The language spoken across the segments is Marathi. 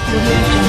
Audio Jungle.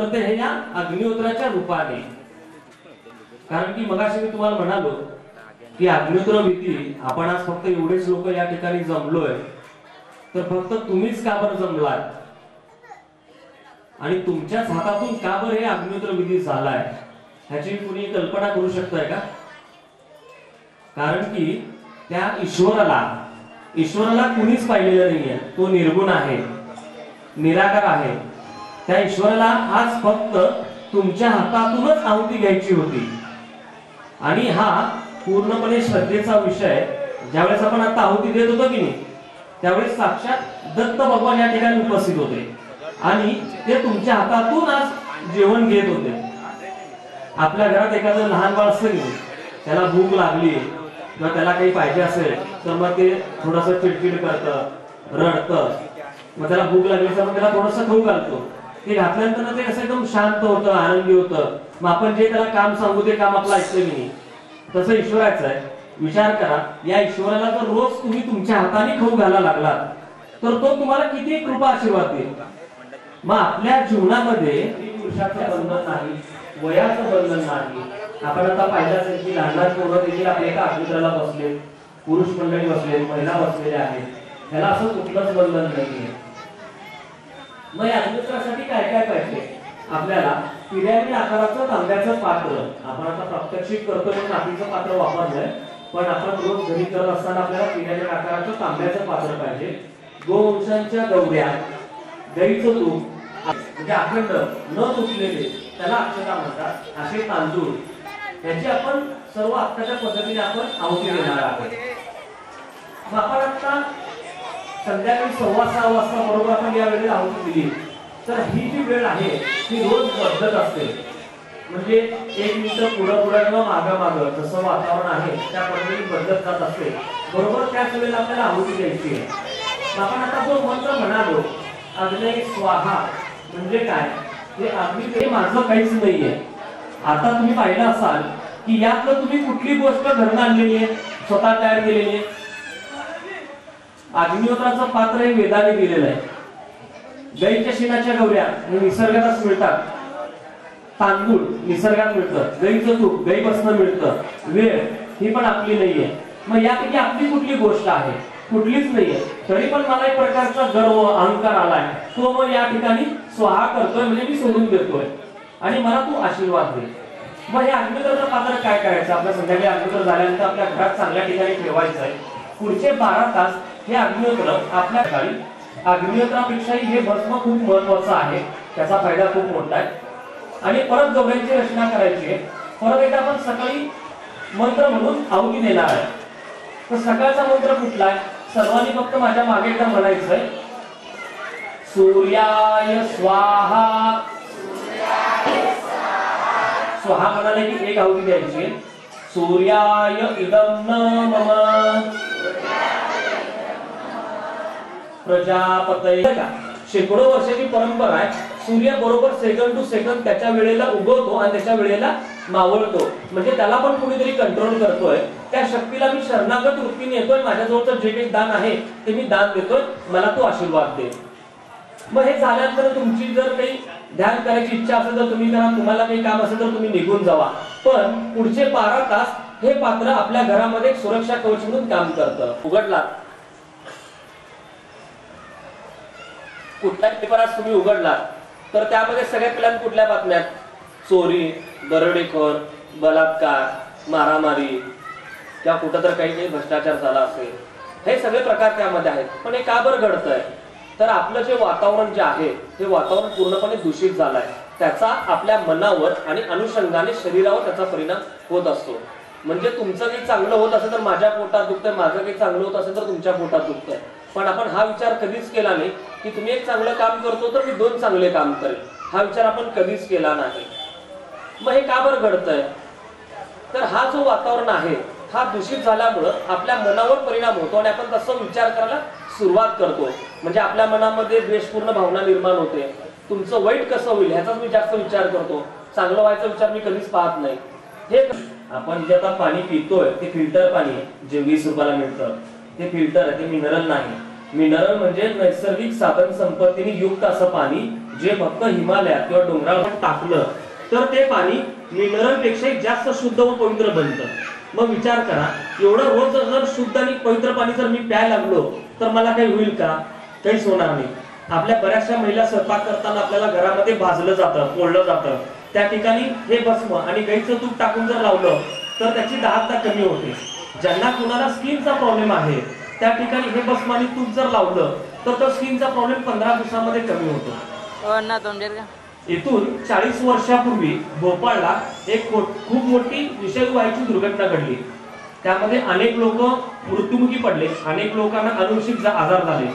तर ते हे या अग्निहोत्राच्या रूपाने, कारण की मगाशी मी तुम्हाला म्हणालो की अग्निहोत्र विधी आपण आज फक्त एवढेच लोक या ठिकाणी जमलोय, तर फक्त तुम्हीच का बरं जमलाय आणि तुमच्याच हातातून का बरं हे अग्निहोत्र विधी झालाय ह्याची कुणी कल्पना करू शकताय का? कारण की त्या ईश्वराला कुणीच पाहिलेलं नाहीये, तो निर्गुण आहे, निराकार आहे. त्या ईश्वराला आज फक्त तुमच्या हातातूनच आहुती घ्यायची होती आणि हा पूर्णपणे श्रद्धेचा विषय. ज्यावेळेस आपण आता आहुती देत होतो की नाही, त्यावेळेस साक्षात दत्त भगवान या ठिकाणी उपस्थित होते आणि ते तुमच्या हातातून आज जेवण घेत होते. आपल्या घरात एखादं लहान बाळ असेल, त्याला भूक लागली किंवा त्याला काही पाहिजे असेल तर मग ते थोडंसं चिडचिड करतं, रडतं. मग त्याला भूक लागली तर मग त्याला थोडंसं खाऊ घालतो. ते घातल्यानंतर ते कसं एकदम शांत होतं, आनंदी होतं. मग आपण जे त्याला काम सांगू ते काम आपलं ऐकलं की नाही, तसं ईश्वराचं आहे. विचार करा, या ईश्वराला जर रोज तुम्ही तुमच्या हाताने खाऊ घालायला लागलात तर तो तुम्हाला किती कृपा आशीर्वाद देईल. मग आपल्या जीवनामध्ये पुरुषाचं बंधन नाही, वयाचं बंधन नाही. आपण आता पाहिलं असेल की लहान लहान पोरं देखील आपल्या एका अग्निहोत्राला बसले, पुरुष मंडळी बसले, महिला बसलेल्या आहेत. त्याला असं कुठलंच बंधन नाहीये. मग या अग्निहोत्रासाठी काय काय पाहिजे आपल्याला? पिरॅमिड आकाराचं तांब्याचं पात्र. आपण आता प्रात्यक्षिक करतो म्हणून मातीचं पात्र वापरलंय, पण आपण रोज घरी करत असताना आपल्याला पिरॅमिड आकाराचं तांब्याचं पात्र पाहिजे. गोवंशांच्या गवऱ्या, गाईचं तूप म्हणजे अखंड न तुटलेले, त्याला अक्षता म्हणतात, असे तांदूळ, याची आपण सर्व अक्षताच्या पद्धतीने आपण आहुती देणार आहोत. मग आपण आता संध्याकाळी 6:15 वाजता बरोबर आपण या वेळेला आहुती दिली, तर ही जी वेळ आहे ती रोज बदलत असते. म्हणजे 1 मिनिट पुढं किंवा मागं जसं वातावरण आहे त्या पद्धतीने बदलत जात असते. बरोबर त्याच वेळेला आपल्याला आहुती द्यायची आहे. आपण आता जो मंत्र म्हणालो अग्ने स्वाहा म्हणजे काय, हे अग्नी हे माझं काहीच नाहीये. आता तुम्ही पाहिलं असाल की यातलं तुम्ही कुठली गोष्ट घरून आणलेली आहे, स्वतः तयार केलेली आहे? अग्निहोत्राचं पात्र हे वेदाने दिलेलं आहे. गाईच्या शेणाच्या गवऱ्या हे निसर्गातच मिळतात, तांदूळ निसर्गात मिळतं, गाईचं तूप गाईपासून मिळतं, वेळ ही पण आपली नाहीये. मग यापैकी आपली कुठली गोष्ट आहे? कुठलीच नाहीये. तरी पण मला एक प्रकारचा गर्व अहंकार आलाय, तो मग या ठिकाणी स्वाहा करतोय, म्हणजे मी सोडून देतोय आणि मला तू आशीर्वाद दे. मग हे अग्निहोत्राचं पात्र काय करायचं? आपल्या संध्याकाळी अग्निहोत्र झाल्यानंतर आपल्या घरात चांगल्या ठिकाणी ठेवायचं आहे. पुढचे 12 तास हे अग्निहोत्र आपल्या घरी, अग्निहोत्रापेक्षाही हे भस्म खूप महत्वाचं आहे, त्याचा फायदा खूप मोठा आहे. आणि परत गवऱ्यांची रचना करायची आहे. परत एकदा आपण सकाळी मंत्र म्हणून आहुती देणार आहे. तर सकाळचा मंत्र कुठला आहे? सर्वांनी फक्त माझ्या मागे एकदा म्हणायचंय, सूर्याय स्वाहा. स्वाहा म्हणाले की एक आहुती द्यायची. सूर्याय इदं नमः प्रजापतये. शेकडो वर्षाची परंपरा आहे. सूर्य बरोबर सेकंड टू सेकंड त्याच्या वेळेला उगवतो आणि त्याच्या वेळेला मावळतो. म्हणजे त्याला पण कुणीतरी कंट्रोल करतोय. त्या शक्तीला मी शरणागत वृत्तीने येतोय, माझ्याजवळचं जे काही दान आहे ते मी दान देतोय, मला तू आशीर्वाद दे. मग हे झाल्यानंतर तुमची जर काही ध्यान करायची इच्छा असेल तर तुम्ही करा, तुम्हाला काही काम असेल तर तुम्ही निघून जावा. पण पुढचे 12 तास हे पात्र आपल्या घरामध्ये सुरक्षा कवच म्हणून काम करतं. उघडला कुठल्याही पेपर आज तुम्ही उघडला तर त्यामध्ये सगळ्यात पहिल्यांदा कुठल्या बातम्या? चोरी, दरोडेखोर, बलात्कार, मारामारी किंवा कुठं तर काही भ्रष्टाचार झाला असेल, हे सगळे प्रकार त्यामध्ये आहेत. पण हे का बरं घडतंय? तर आपलं जे वातावरण जे आहे हे वातावरण पूर्णपणे दूषित झालंय. त्याचा आपल्या मनावर आणि अनुषंगाने शरीरावर त्याचा परिणाम होत असतो. म्हणजे तुमचं काही चांगलं होत असेल तर माझ्या पोटात दुखतंय, माझं काही चांगलं होत असेल तर तुमच्या पोटात दुखतंय. पण आपण हा विचार कधीच केला नाही की तुम्ही एक चांगलं काम करतो तर मी 2 चांगले काम करेल. हा विचार आपण कधीच केला नाही. मग हे का बरं घडतंय? तर हा जो वातावरण आहे हा दूषित झाल्यामुळं आपल्या मनावर परिणाम होतो आणि आपण तसं विचार करायला सुरुवात करतो. म्हणजे आपल्या मनामध्ये द्वेषपूर्ण भावना निर्माण होते. तुमचं वाईट कसं होईल ह्याचाच मी जास्त विचार करतो, चांगलं व्हायचा विचार मी कधीच पाहत नाही. हे आपण जे आता पाणी पितोय ते फिल्टर पाणी आहे, जे 20 रुपयाला मिळतं. ते फिल्टर आहे, ते मिनरल नाही. मिनरल म्हणजे नैसर्गिक साधन संपत्तीने युक्त असं पाणी, जे फक्त हिमालयात किंवा डोंगरावर टाकलं तर ते पाणी मिनरल पेक्षा जास्त शुद्ध व पवित्र बनतं. मग विचार करा, एवढं रोज जर शुद्ध आणि पवित्र पाणी जर मी प्यायला लागलो तर मला काही होईल का? काहीच होणार नाही. आपल्या बऱ्याचशा महिला स्वयंपाक करताना आपल्याला घरामध्ये भाजलं जातं, पोळलं जातं, त्या ठिकाणी हे भस्म आणि गाईचं तूप टाकून जर लावलं तर त्याची दाहकता कमी होते. ज्यांना कुणाला स्किनचा प्रॉब्लेम आहे त्या ठिकाणी हे भस्म आणि तूप जर लावलं तर तो स्किनचा प्रॉब्लेम 15 दिवसामध्ये कमी होतो. इथून 40 वर्षापूर्वी भोपाळला एक खूप मोठी विषाणू वायूची दुर्घटना घडली. त्यामध्ये अनेक लोक मृत्युमुखी पडले, अनेक लोकांना अनुवंशिक आजार झाले.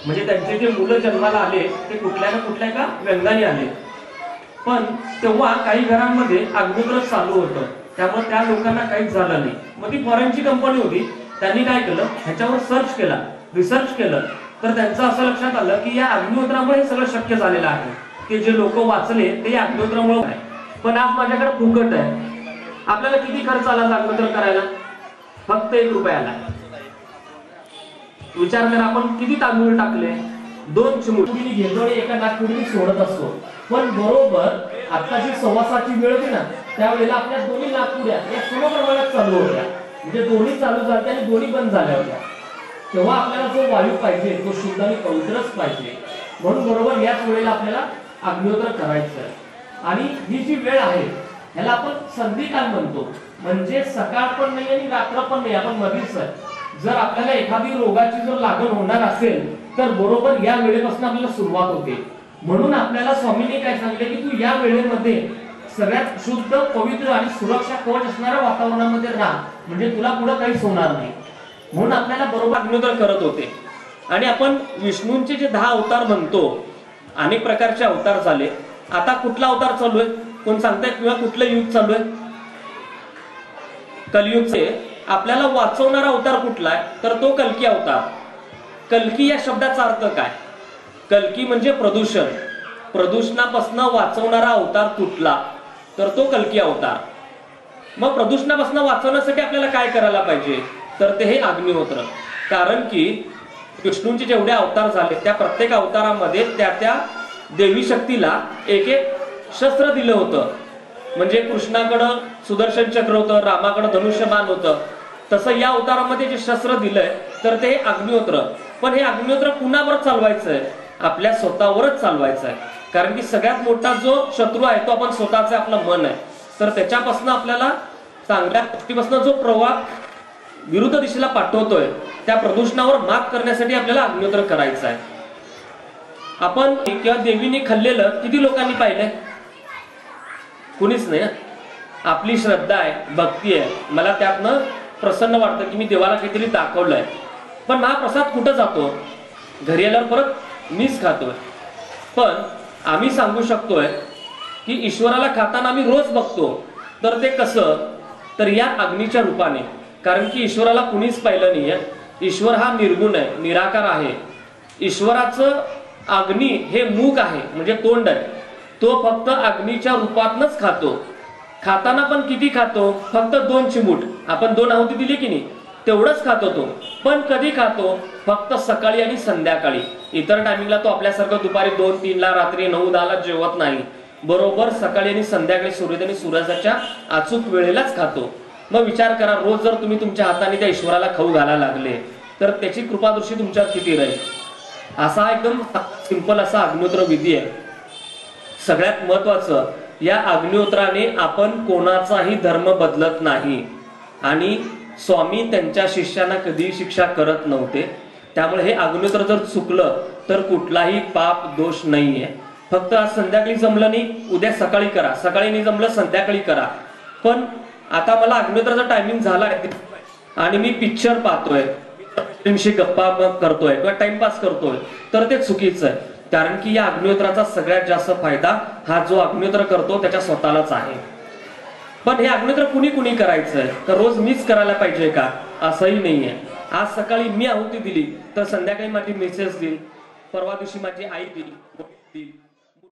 म्हणजे त्यांचे जे मुलं जन्माला आले ते कुठल्या ना कुठल्या एका व्यंगाने आले. पण तेव्हा काही घरांमध्ये अग्निग्रह चालू होतं, त्यामुळे त्या लोकांना काहीच झालं नाही. मग ती फॉरेनची कंपनी होती, त्यांनी काय केलं, ह्याच्यावर सर्च केला, रिसर्च केलं, तर त्यांचं असं लक्षात आलं की या अग्निहोत्रामुळे हे सगळं शक्य झालेलं आहे. की जे लोक वाचले ते अग्निहोत्रामुळे आहे. पण आज माझ्याकडे फुकट आहे. आपल्याला किती खर्च आला अग्निहोत्र करायला? फक्त 1 रुपया आला. विचार करा, आपण किती तांदूळ टाकले? 2 चिमूट घेतो आणि एका नागपुडीने सोडत असतो. पण बरोबर आताची सवासाची वेळ होती ना, त्यावेळेला आपल्या दोन्ही नागपुड्या या समप्रमाणात चालू होत्या. म्हणजे दोन्ही चालू झाल्या आणि दोन्ही बंद झाल्या होत्या. तेव्हा आपल्याला जो वायू पाहिजे तो शुद्ध आणि पवित्रच पाहिजे. म्हणून बरोबर याच वेळेला आपल्याला अग्निहोत्र करायचं आहे. आणि ही जी वेळ आहे ह्याला आपण संधिकाल म्हणतो. म्हणजे सकाळ पण नाही आणि रात्र पण नाही, आपण मध्येच आहे. जर आपल्याला एखादी रोगाची जर लागण होणार असेल तर बरोबर या वेळेपासून आपल्याला सुरुवात होते. म्हणून आपल्याला स्वामींनी काय सांगितले की तू या वेळेमध्ये सगळ्यात शुद्ध, पवित्र आणि सुरक्षा कवच असणाऱ्या वातावरणामध्ये राहा, म्हणजे तुला पुढे काहीच होणार नाही. म्हणून आपल्याला बरोबर अग्निहोत्र करत होते. आणि आपण विष्णूंचे जे 10 अवतार म्हणतो, अनेक प्रकारचे अवतार झाले. आता कुठला अवतार चालू आहे कोण सांगताय? किंवा कुठलं युग चालू आहे? कलियुगचे आपल्याला वाचवणारा अवतार कुठला आहे तर तो कल्की अवतार. कल्की या शब्दाचा अर्थ काय? कल्की म्हणजे प्रदूषण. प्रदूषणापासून वाचवणारा अवतार कुठला तर तो कल्की अवतार. मग प्रदूषणापासून वाचवण्यासाठी आपल्याला काय करायला पाहिजे तर ते हे अग्निहोत्र. कारण की विष्णूंचे जेवढे अवतार झाले त्या प्रत्येक अवतारामध्ये त्या देवी शक्तीला एक शस्त्र दिलं होतं. म्हणजे कृष्णाकडं सुदर्शन चक्र होतं, रामाकडं धनुष्यबाण होतं. तसं या अवतारामध्ये जे शस्त्र दिलंय तर ते अग्निहोत्र. पण हे अग्निहोत्र कुणावर चालवायचं आहे? आपल्या स्वतःवरच चालवायचं आहे. कारण की सगळ्यात मोठा जो शत्रू आहे तो आपण स्वतःचं आपलं मन आहे. तर त्याच्यापासून आपल्याला चांगल्या गोष्टीपासून जो प्रवाह विरुद्ध दिशेला पाठवतोय त्या प्रदूषणावर मात करण्यासाठी आपल्याला अग्निहोत्र करायचं आहे. आपण किंवा देवीने खाल्लेलं किती लोकांनी पाहिलंय? कुणीच नाही. आपली श्रद्धा आहे, भक्ती आहे, मला त्यातनं प्रसन्न वाटतं की मी देवाला काहीतरी दाखवलंय. पण महाप्रसाद कुठं जातो? घरी आल्यावर परत मीच खातोय. पण आम्ही सांगू शकतोय की ईश्वराला खाताना आम्ही रोज बघतो. तर ते कसं? तर या अग्नीच्या रूपाने. कारण की ईश्वराला कुणीच पाहिलं नाहीये. ईश्वर हा निर्गुण आहे, निराकार आहे. ईश्वराचं अग्नी हे मूक आहे, म्हणजे तोंड आहे. तो फक्त अग्नीच्या रूपातनच खातो. खाताना पण किती खातो? फक्त 2 चिमूट. आपण 2 आहुती दिली की नाही तेवढंच खातो तो. पण कधी खातो? फक्त सकाळी आणि संध्याकाळी. इतर टायमिंगला तो आपल्यासारखं दुपारी 2-3 ला, रात्री 9-10 ला जेवत नाही. बरोबर सकाळी आणि संध्याकाळी सूर्योदय आणि सूर्यास्ताच्या अचूक वेळेलाच खातो. मग विचार करा, रोज जर तुम्ही तुमच्या हाताने त्या ईश्वराला खाऊ घालायला लागले तर त्याची कृपादृष्टी तुमच्यावर किती राहील? असा एकदम सिंपल असा अग्निहोत्र विधी आहे. सगळ्यात महत्वाचं, या अग्निहोत्राने आपण कोणाचाही धर्म बदलत नाही. आणि स्वामी त्यांच्या शिष्यांना कधीही शिक्षा करत नव्हते. त्यामुळे हे अग्निहोत्र जर चुकलं तर कुठलाही पाप दोष नाहीये. फक्त आज संध्याकाळी जमलं नाही, उद्या सकाळी करा. सकाळी नाही जमलं, संध्याकाळी करा. पण आता मला अग्निहोत्राचा टायमिंग झालाय आणि मी पिक्चर पाहतोय, गप्पा करतोय किंवा टाइमपास करतोय तर ते चुकीचं आहे. कारण की या अग्निहोत्राचा सगळ्यात जास्त फायदा हा जो अग्निहोत्र करतो त्याच्या स्वतःलाच आहे. पण हे अग्निहोत्र कुणी करायचंय? तर रोज मीच करायला पाहिजे का? असंही नाहीये. आज सकाळी मी आहुती दिली तर संध्याकाळी माझी मिसेस देईल, परवा दिवशी माझी आई देईल.